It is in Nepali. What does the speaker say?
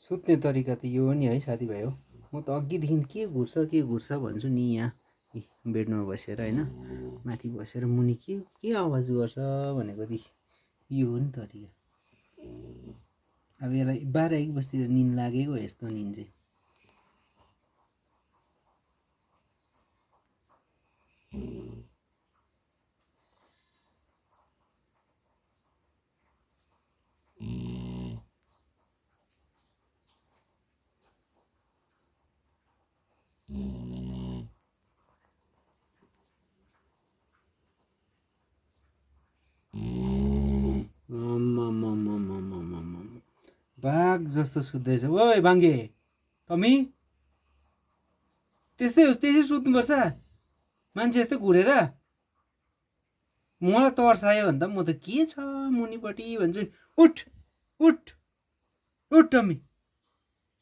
सुत्ने तरिका त यो हो नि है साथीभाइ हो। म त अघिदेखि के घुर्छ भन्छु नि यहाँ बेडमा बसेर होइन, माथि बसेर मुनि के आवाज गर्छ भनेको दि यो हो नि तरिका। अब यसलाई 12-1 बजीतिर निन्द लागेको यस्तो निन्द चाहिँ। बाघ जस्तो सुत्दैछ। ओइ बाङ्गे कमी त्यसै सुत्नुपर्छ मान्छे जस्तै घुरेर। मलाई तर्सायो भने त म त के छ मुनिपट्टि भन्छु नि। उठ उठ उठ टमी।